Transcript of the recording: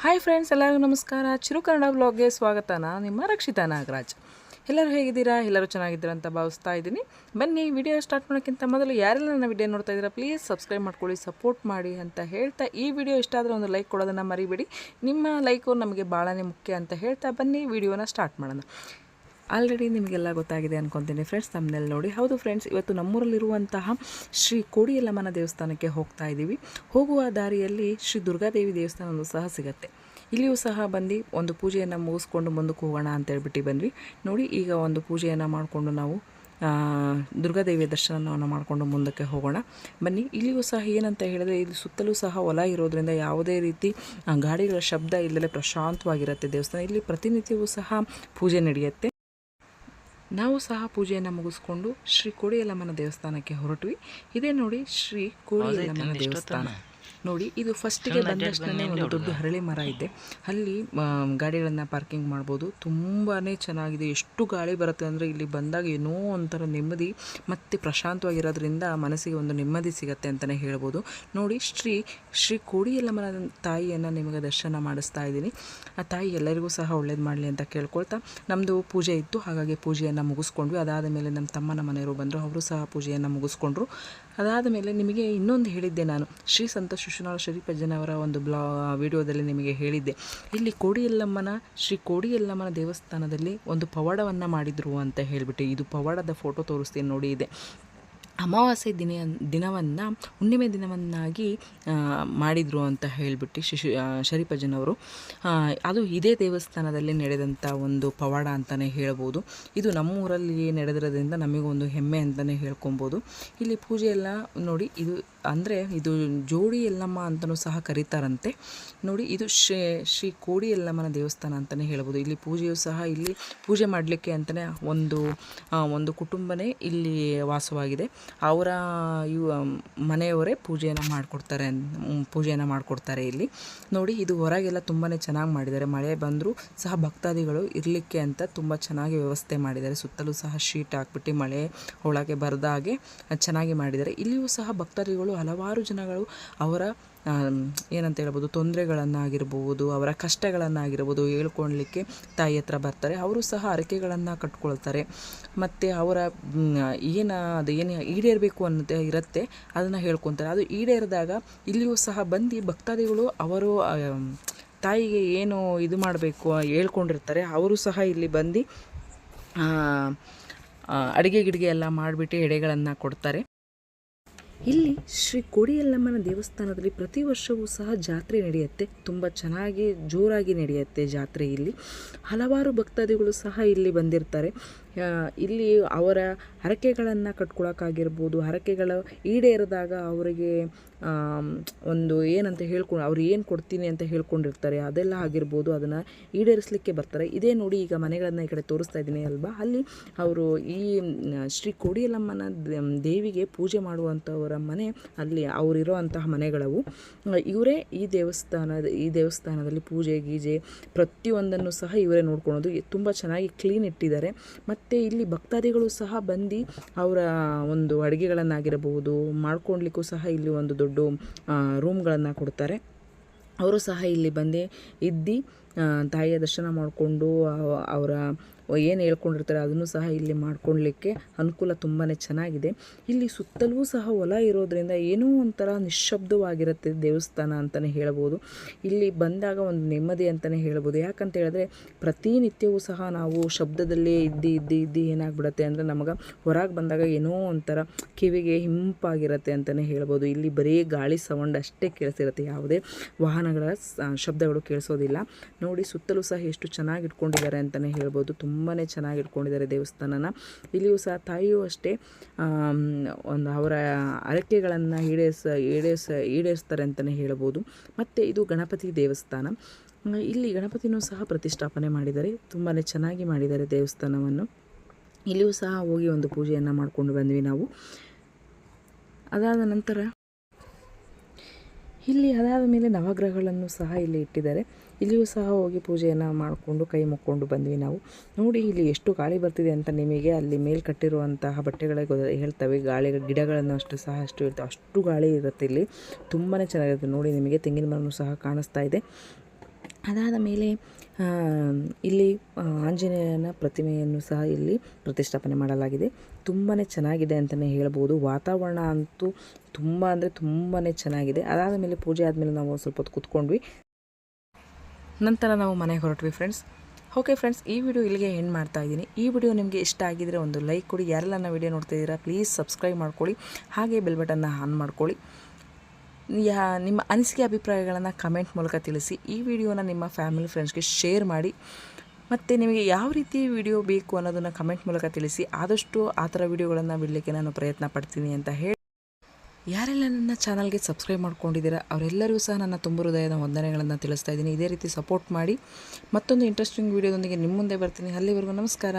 Hi friends, ಎಲ್ಲರಿಗೂ ನಮಸ್ಕಾರ. ಚಿರು ಕನ್ನಡ ಬ್ಲಾಗ್ಗೆ ಸ್ವಾಗತ. ನಿಮ್ಮ ರಕ್ಷಿತಾ ನಾಗರಾಜ್. ಎಲ್ಲರೂ ಹೇಗಿದ್ದೀರಾ? ಎಲ್ಲರೂ ಚೆನ್ನಾಗಿದ್ದೀರಾ ಅಂತ ಭಾವಿಸ್ತಾ ಇದ್ದೀನಿ. ಬನ್ನಿ, ವಿಡಿಯೋ ಸ್ಟಾರ್ಟ್ ಮಾಡೋಕ್ಕಿಂತ ಮೊದಲು ಯಾರೆಲ್ಲ ನನ್ನ ವಿಡಿಯೋ ನೋಡ್ತಾ ಇದ್ದೀರಾ ಪ್ಲೀಸ್ ಸಬ್ಸ್ಕ್ರೈಬ್ ಮಾಡ್ಕೊಳ್ಳಿ, ಸಪೋರ್ಟ್ ಮಾಡಿ ಅಂತ ಹೇಳ್ತಾ, ಈ ವಿಡಿಯೋ ಇಷ್ಟ ಆದರೆ ಒಂದು ಲೈಕ್ ಕೊಡೋದನ್ನು ಮರಿಬೇಡಿ. ನಿಮ್ಮ ಲೈಕು ನಮಗೆ ಭಾಳನೇ ಮುಖ್ಯ ಅಂತ ಹೇಳ್ತಾ ಬನ್ನಿ ವಿಡಿಯೋನ ಸ್ಟಾರ್ಟ್ ಮಾಡೋಣ. ಆಲ್ರೆಡಿ ನಿಮಗೆಲ್ಲ ಗೊತ್ತಾಗಿದೆ ಅಂದ್ಕೊತೀನಿ ಫ್ರೆಂಡ್ಸ್, ತಮ್ಮನೆಲ್ಲ ನೋಡಿ. ಹೌದು ಫ್ರೆಂಡ್ಸ್, ಇವತ್ತು ನಮ್ಮೂರಲ್ಲಿರುವಂತಹ ಶ್ರೀ ಕೋಡಿಯಲ್ಲಮ್ಮನ ದೇವಸ್ಥಾನಕ್ಕೆ ಹೋಗ್ತಾ ಇದ್ದೀವಿ. ಹೋಗುವ ದಾರಿಯಲ್ಲಿ ಶ್ರೀ ದುರ್ಗಾದೇವಿ ದೇವಸ್ಥಾನವೂ ಸಹ ಸಿಗುತ್ತೆ. ಇಲ್ಲಿಯೂ ಸಹ ಬಂದು ಒಂದು ಪೂಜೆಯನ್ನು ಮುಗಿಸ್ಕೊಂಡು ಮುಂದಕ್ಕೆ ಹೋಗೋಣ ಅಂತೇಳ್ಬಿಟ್ಟು ಬಂದ್ವಿ. ನೋಡಿ, ಈಗ ಒಂದು ಪೂಜೆಯನ್ನು ಮಾಡಿಕೊಂಡು ನಾವು ದುರ್ಗಾದೇವಿಯ ದರ್ಶನವನ್ನು ಮಾಡಿಕೊಂಡು ಮುಂದಕ್ಕೆ ಹೋಗೋಣ ಬನ್ನಿ. ಇಲ್ಲಿಯೂ ಸಹ ಏನಂತ ಹೇಳಿದ್ರೆ, ಇಲ್ಲಿ ಸುತ್ತಲೂ ಸಹ ಹೊಲ ಇರೋದ್ರಿಂದ ಯಾವುದೇ ರೀತಿ ಗಾಡಿಗಳ ಶಬ್ದ ಇಲ್ಲದೆ ಪ್ರಶಾಂತವಾಗಿರುತ್ತೆ ದೇವಸ್ಥಾನ. ಇಲ್ಲಿ ಪ್ರತಿನಿತ್ಯವೂ ಸಹ ಪೂಜೆ ನಡೆಯುತ್ತೆ. ನಾವು ಸಹ ಪೂಜೆಯನ್ನು ಮುಗಿಸ್ಕೊಂಡು ಶ್ರೀ ಕೋಡಿಯಲ್ಲಮ್ಮನ ದೇವಸ್ಥಾನಕ್ಕೆ ಹೊರಟ್ವಿ. ಇದೇ ನೋಡಿ ಶ್ರೀ ಕೋಡಿಯಲ್ಲಮ್ಮನ ದೇವಸ್ಥಾನ. ನೋಡಿ, ಇದು ಫಸ್ಟಿಗೆ ಬಂದಷ್ಟೇ ಒಂದು ದೊಡ್ಡ ಹರಳಿ ಮರ ಇದೆ. ಅಲ್ಲಿ ಗಾಡಿಗಳನ್ನು ಪಾರ್ಕಿಂಗ್ ಮಾಡ್ಬೋದು. ತುಂಬಾ ಚೆನ್ನಾಗಿದೆ. ಎಷ್ಟು ಗಾಳಿ ಬರುತ್ತೆ ಅಂದರೆ ಇಲ್ಲಿ ಬಂದಾಗ ಏನೋ ಒಂಥರ ನೆಮ್ಮದಿ ಮತ್ತು ಪ್ರಶಾಂತವಾಗಿರೋದ್ರಿಂದ ಮನಸ್ಸಿಗೆ ಒಂದು ನೆಮ್ಮದಿ ಸಿಗುತ್ತೆ ಅಂತಲೇ ಹೇಳ್ಬೋದು. ನೋಡಿ, ಶ್ರೀ ಕೋಡಿಯಲ್ಲಮ್ಮನ ತಾಯಿಯನ್ನು ನಿಮಗೆ ದರ್ಶನ ಮಾಡಿಸ್ತಾ ಇದ್ದೀನಿ. ಆ ತಾಯಿ ಎಲ್ಲರಿಗೂ ಸಹ ಒಳ್ಳೇದು ಮಾಡಲಿ ಅಂತ ಕೇಳ್ಕೊಳ್ತಾ, ನಮ್ಮದು ಪೂಜೆ ಇತ್ತು, ಹಾಗಾಗಿ ಪೂಜೆಯನ್ನು ಮುಗಿಸ್ಕೊಂಡ್ವಿ. ಅದಾದ ಮೇಲೆ ನಮ್ಮ ತಮ್ಮನ ಮನೆಯವರು ಬಂದರು, ಅವರು ಸಹ ಪೂಜೆಯನ್ನು ಮುಗಿಸ್ಕೊಂಡ್ರು. ಅದಾದ ಮೇಲೆ ನಿಮಗೆ ಇನ್ನೊಂದು ಹೇಳಿದ್ದೆ ನಾನು, ಶ್ರೀ ಸಂತ ಶಿಶುನಾಳ ಶರೀಫಜ್ಜನವರ ಒಂದು ವಿಡಿಯೋದಲ್ಲಿ ನಿಮಗೆ ಹೇಳಿದ್ದೆ, ಇಲ್ಲಿ ಶ್ರೀ ಕೋಡಿಯಲ್ಲಮ್ಮನ ದೇವಸ್ಥಾನದಲ್ಲಿ ಒಂದು ಪವಾಡವನ್ನು ಮಾಡಿದರು ಅಂತ ಹೇಳಿಬಿಟ್ಟು. ಇದು ಪವಾಡದ ಫೋಟೋ ತೋರಿಸ್ತೀನಿ ನೋಡಿ. ಇದೆ ಅಮಾವಾಸ್ಯೆ ದಿನವನ್ನು ಹುಣ್ಣಿಮೆ ದಿನವನ್ನಾಗಿ ಮಾಡಿದರು ಅಂತ ಹೇಳಿಬಿಟ್ಟು ಶರೀಫಜ್ಜನವರು. ಅದು ಇದೇ ದೇವಸ್ಥಾನದಲ್ಲಿ ನಡೆದಂಥ ಒಂದು ಪವಾಡ ಅಂತಲೇ ಹೇಳ್ಬೋದು. ಇದು ನಮ್ಮೂರಲ್ಲಿ ನಡೆದಿರೋದ್ರಿಂದ ನಮಗೊಂದು ಹೆಮ್ಮೆ ಅಂತಲೇ ಹೇಳ್ಕೊಬೋದು. ಇಲ್ಲಿ ಪೂಜೆ ಎಲ್ಲ ನೋಡಿ, ಇದು ಜೋಡಿ ಯಲ್ಲಮ್ಮ ಅಂತಲೂ ಸಹ ಕರೀತಾರಂತೆ. ನೋಡಿ, ಇದು ಶ್ರೀ ಕೋಡಿಯಲ್ಲಮ್ಮನ ದೇವಸ್ಥಾನ ಅಂತಲೇ ಹೇಳ್ಬೋದು. ಇಲ್ಲಿ ಪೂಜೆಯೂ ಸಹ, ಇಲ್ಲಿ ಪೂಜೆ ಮಾಡಲಿಕ್ಕೆ ಅಂತಲೇ ಒಂದು ಕುಟುಂಬನೇ ಇಲ್ಲಿ ವಾಸವಾಗಿದೆ. ಅವರ ಮನೆಯವರೇ ಪೂಜೆಯನ್ನು ಮಾಡಿಕೊಡ್ತಾರೆ ಇಲ್ಲಿ. ನೋಡಿ, ಇದು ಹೊರಗೆಲ್ಲ ತುಂಬಾ ಚೆನ್ನಾಗಿ ಮಾಡಿದ್ದಾರೆ. ಮಳೆ ಬಂದರೂ ಸಹ ಭಕ್ತಾದಿಗಳು ಇರಲಿಕ್ಕೆ ಅಂತ ತುಂಬ ಚೆನ್ನಾಗಿ ವ್ಯವಸ್ಥೆ ಮಾಡಿದ್ದಾರೆ. ಸುತ್ತಲೂ ಸಹ ಶೀಟ್ ಹಾಕ್ಬಿಟ್ಟು ಮಳೆ ಒಳಗೆ ಬರದ ಹಾಗೆ ಚೆನ್ನಾಗಿ ಮಾಡಿದ್ದಾರೆ. ಇಲ್ಲಿಯೂ ಸಹ ಭಕ್ತಾದಿಗಳು ಹಲವಾರು ಜನಗಳು ಅವರ ಏನಂತ ಹೇಳ್ಬೋದು, ತೊಂದರೆಗಳನ್ನಾಗಿರ್ಬೋದು, ಅವರ ಕಷ್ಟಗಳನ್ನಾಗಿರ್ಬೋದು ಹೇಳ್ಕೊಳ್ಲಿಕ್ಕೆ ತಾಯಿ ಹತ್ರ ಬರ್ತಾರೆ. ಅವರು ಸಹ ಹರಕೆಗಳನ್ನು ಕಟ್ಕೊಳ್ತಾರೆ. ಮತ್ತು ಅವರ ಏನು ಈಡೇರಬೇಕು ಅನ್ನೋದೇ ಇರುತ್ತೆ, ಅದನ್ನು ಹೇಳ್ಕೊತಾರೆ. ಅದು ಈಡೇರಿದಾಗ ಇಲ್ಲಿಯೂ ಸಹ ಬಂದು ಭಕ್ತಾದಿಗಳು ಅವರು ತಾಯಿಗೆ ಏನು ಇದು ಮಾಡಬೇಕು ಹೇಳ್ಕೊಂಡಿರ್ತಾರೆ, ಅವರು ಸಹ ಇಲ್ಲಿ ಬಂದು ಅಡುಗೆ ಗಿಡಿಗೆ ಎಲ್ಲ ಮಾಡಿಬಿಟ್ಟು ಎಡೆಗಳನ್ನು ಕೊಡ್ತಾರೆ. ಇಲ್ಲಿ ಶ್ರೀ ಕೋಡಿಯಲ್ಲಮ್ಮನ ದೇವಸ್ಥಾನದಲ್ಲಿ ಪ್ರತಿ ವರ್ಷವೂ ಸಹ ಜಾತ್ರೆ ನಡೆಯುತ್ತೆ. ತುಂಬ ಚೆನ್ನಾಗಿ ಜೋರಾಗಿ ನಡೆಯುತ್ತೆ ಜಾತ್ರೆ. ಇಲ್ಲಿ ಹಲವಾರು ಭಕ್ತಾದಿಗಳು ಸಹ ಇಲ್ಲಿ ಬಂದಿರ್ತಾರೆ. ಇಲ್ಲಿ ಅವರ ಹರಕೆಗಳನ್ನು ಕಟ್ಕೊಳಕ್ಕಾಗಿರ್ಬೋದು, ಹರಕೆಗಳು ಈಡೇರಿದಾಗ ಅವರಿಗೆ ಒಂದು ಏನಂತ ಅವ್ರು ಏನು ಕೊಡ್ತೀನಿ ಅಂತ ಹೇಳ್ಕೊಂಡಿರ್ತಾರೆ, ಅದೆಲ್ಲ ಆಗಿರ್ಬೋದು, ಅದನ್ನು ಈಡೇರಿಸಲಿಕ್ಕೆ ಬರ್ತಾರೆ. ಇದೇ ನೋಡಿ, ಈಗ ಮನೆಗಳನ್ನು ಈ ಕಡೆ ತೋರಿಸ್ತಾ ಇದ್ದೀನಿ ಅಲ್ವಾ, ಅಲ್ಲಿ ಅವರು ಈ ಶ್ರೀ ಕೋಡಿಯಲ್ಲಮ್ಮನ ದೇವಿಗೆ ಪೂಜೆ ಮಾಡುವಂಥವರ ಮನೆ, ಅಲ್ಲಿ ಅವರಿರುವಂತಹ ಮನೆಗಳವು. ಇವರೇ ಈ ದೇವಸ್ಥಾನದಲ್ಲಿ ಪೂಜೆ ಗೀಜೆ ಪ್ರತಿಯೊಂದನ್ನು ಸಹ ಇವರೇ ನೋಡ್ಕೊಳೋದು. ತುಂಬ ಚೆನ್ನಾಗಿ ಕ್ಲೀನ್ ಇಟ್ಟಿದ್ದಾರೆ. ಮತ್ತು ಇಲ್ಲಿ ಭಕ್ತಾದಿಗಳು ಸಹ ಬಂದು ಅವರ ಒಂದು ಅಡುಗೆಗಳನ್ನಾಗಿರಬಹುದು ಮಾಡ್ಕೊಳ್ಲಿಕ್ಕೂ ಸಹ ಇಲ್ಲಿ ಒಂದು ದೊಡ್ಡ ರೂಮ್ಗಳನ್ನು ಕೊಡ್ತಾರೆ. ಅವರು ಸಹ ಇಲ್ಲಿ ಬಂದು ಇದ್ದು ತಾಯಿಯ ದರ್ಶನ ಮಾಡಿಕೊಂಡು ಅವರ ಏನು ಹೇಳ್ಕೊಂಡಿರ್ತಾರೆ ಅದನ್ನು ಸಹ ಇಲ್ಲಿ ಮಾಡ್ಕೊಳ್ಲಿಕ್ಕೆ ಅನುಕೂಲ ತುಂಬಾ ಚೆನ್ನಾಗಿದೆ. ಇಲ್ಲಿ ಸುತ್ತಲೂ ಸಹ ಹೊಲ ಇರೋದ್ರಿಂದ ಏನೋ ಒಂಥರ ನಿಶ್ಶಬ್ದವಾಗಿರುತ್ತೆ ದೇವಸ್ಥಾನ ಅಂತಲೇ ಹೇಳ್ಬೋದು. ಇಲ್ಲಿ ಬಂದಾಗ ಒಂದು ನೆಮ್ಮದಿ ಅಂತಲೇ ಹೇಳ್ಬೋದು. ಯಾಕಂತ ಹೇಳಿದ್ರೆ ಪ್ರತಿನಿತ್ಯವೂ ಸಹ ನಾವು ಶಬ್ದದಲ್ಲೇ ಇದ್ದು ಏನಾಗ್ಬಿಡುತ್ತೆ ಅಂದರೆ, ನಮಗೆ ಹೊರಗೆ ಬಂದಾಗ ಏನೋ ಒಂಥರ ಕಿವಿಗೆ ಹಿಂಪಾಗಿರುತ್ತೆ ಅಂತಲೇ ಹೇಳ್ಬೋದು. ಇಲ್ಲಿ ಬರೀ ಗಾಳಿ ಸೌಂಡ್ ಅಷ್ಟೇ ಕೇಳಿಸಿರುತ್ತೆ, ಯಾವುದೇ ವಾಹನಗಳ ಶಬ್ದಗಳು ಕೇಳಿಸೋದಿಲ್ಲ. ನೋಡಿ, ಸುತ್ತಲೂ ಸಹ ಎಷ್ಟು ಚೆನ್ನಾಗಿ ಇಟ್ಕೊಂಡಿದ್ದಾರೆ ಅಂತಲೇ ಹೇಳ್ಬೋದು. ತುಂಬಾ ಚೆನ್ನಾಗಿ ಇಟ್ಕೊಂಡಿದ್ದಾರೆ ದೇವಸ್ಥಾನನ. ಇಲ್ಲಿಯೂ ಸಹ ತಾಯಿಯೂ ಅಷ್ಟೇ ಒಂದು ಅವರ ಹರಕೆಗಳನ್ನು ಈಡೇರಿಸ್ತಾರೆ ಅಂತಲೇ ಹೇಳ್ಬೋದು. ಮತ್ತು ಇದು ಗಣಪತಿ ದೇವಸ್ಥಾನ. ಇಲ್ಲಿ ಗಣಪತಿನೂ ಸಹ ಪ್ರತಿಷ್ಠಾಪನೆ ಮಾಡಿದ್ದಾರೆ. ತುಂಬಾ ಚೆನ್ನಾಗಿ ಮಾಡಿದ್ದಾರೆ ದೇವಸ್ಥಾನವನ್ನು. ಇಲ್ಲಿಯೂ ಸಹ ಹೋಗಿ ಒಂದು ಪೂಜೆಯನ್ನು ಮಾಡಿಕೊಂಡು ಬಂದ್ವಿ ನಾವು. ಅದಾದ ಮೇಲೆ ನವಗ್ರಹಗಳನ್ನು ಸಹ ಇಲ್ಲಿ ಇಟ್ಟಿದ್ದಾರೆ. ಇಲ್ಲಿಯೂ ಸಹ ಹೋಗಿ ಪೂಜೆಯನ್ನು ಮಾಡಿಕೊಂಡು ಕೈ ಮುಕ್ಕೊಂಡು ಬಂದ್ವಿ ನಾವು. ನೋಡಿ, ಇಲ್ಲಿ ಎಷ್ಟು ಗಾಳಿ ಬರ್ತಿದೆ ಅಂತ ನಿಮಗೆ ಅಲ್ಲಿ ಮೇಲೆ ಕಟ್ಟಿರುವಂತಹ ಬಟ್ಟೆಗಳೇ ಹೇಳ್ತವೆ. ಗಿಡಗಳನ್ನು ಅಷ್ಟು ಇರ್ತವೆ, ಅಷ್ಟು ಗಾಳಿ ಇರುತ್ತೆ ಇಲ್ಲಿ. ತುಂಬಾ ಚೆನ್ನಾಗಿರುತ್ತೆ ನೋಡಿ. ನಿಮಗೆ ತೆಂಗಿನ ಮರನೂ ಸಹ ಕಾಣಿಸ್ತಾ ಇದೆ. ಅದಾದ ಮೇಲೆ ಇಲ್ಲಿ ಆಂಜನೇಯನ ಪ್ರತಿಮೆಯನ್ನು ಸಹ ಇಲ್ಲಿ ಪ್ರತಿಷ್ಠಾಪನೆ ಮಾಡಲಾಗಿದೆ. ತುಂಬಾ ಚೆನ್ನಾಗಿದೆ ಅಂತಲೇ ಹೇಳ್ಬೋದು. ವಾತಾವರಣ ಅಂತೂ ತುಂಬ ಅಂದರೆ ತುಂಬಾ ಚೆನ್ನಾಗಿದೆ. ಅದಾದ ಮೇಲೆ ಪೂಜೆ ಆದಮೇಲೆ ನಾವು ಸ್ವಲ್ಪ ಹೊತ್ತು ಕೂತ್ಕೊಂಡ್ವಿ. ನಂತರ ನಾವು ಮನೆಗೆ ಹೊರಟ್ವಿ ಫ್ರೆಂಡ್ಸ್. ಓಕೆ ಫ್ರೆಂಡ್ಸ್, ಈ ವಿಡಿಯೋ ಇಲ್ಲಿಗೆ ಎಂಡ್ ಮಾಡ್ತಾ ಇದ್ದೀನಿ. ಈ ವಿಡಿಯೋ ನಿಮಗೆ ಇಷ್ಟ ಆಗಿದರೆ ಒಂದು ಲೈಕ್ ಕೊಡಿ. ಯಾರೆಲ್ಲ ನನ್ನ ವಿಡಿಯೋ ನೋಡ್ತಿದ್ದೀರಾ ಪ್ಲೀಸ್ ಸಬ್ಸ್ಕ್ರೈಬ್ ಮಾಡ್ಕೊಳ್ಳಿ. ಹಾಗೆ ಬೆಲ್ ಬಟನ್ನ ಆನ್ ಮಾಡ್ಕೊಳ್ಳಿ. ನಿಮ್ಮ ಅನಿಸಿಕೆ ಅಭಿಪ್ರಾಯಗಳನ್ನು ಕಮೆಂಟ್ ಮೂಲಕ ತಿಳಿಸಿ. ಈ ವಿಡಿಯೋನ ನಿಮ್ಮ ಫ್ಯಾಮಿಲಿ ಫ್ರೆಂಡ್ಸ್ಗೆ ಶೇರ್ ಮಾಡಿ. ಮತ್ತು ನಿಮಗೆ ಯಾವ ರೀತಿ ವಿಡಿಯೋ ಬೇಕು ಅನ್ನೋದನ್ನು ಕಮೆಂಟ್ ಮೂಲಕ ತಿಳಿಸಿ. ಆದಷ್ಟು ಆ ಥರ ವಿಡಿಯೋಗಳನ್ನು ಬಿಡಲಿಕ್ಕೆ ನಾನು ಪ್ರಯತ್ನ ಪಡ್ತೀನಿ ಅಂತ ಹೇಳಿ, ಯಾರೆಲ್ಲ ನನ್ನ ಚಾನಲ್ಗೆ ಸಬ್ಸ್ಕ್ರೈಬ್ ಮಾಡ್ಕೊಂಡಿದ್ದೀರಾ ಅವರೆಲ್ಲರಿಗೂ ಸಹ ನನ್ನ ತುಂಬ ಹೃದಯದ ವಂದನೆಗಳನ್ನು ತಿಳಿಸ್ತಾ ಇದ್ದೀನಿ. ಇದೇ ರೀತಿ ಸಪೋರ್ಟ್ ಮಾಡಿ. ಮತ್ತೊಂದು ಇಂಟ್ರೆಸ್ಟಿಂಗ್ ವಿಡಿಯೋದೊಂದಿಗೆ ನಿಮ್ಮ ಮುಂದೆ ಬರ್ತೀನಿ. ಅಲ್ಲಿವರೆಗೂ ನಮಸ್ಕಾರ.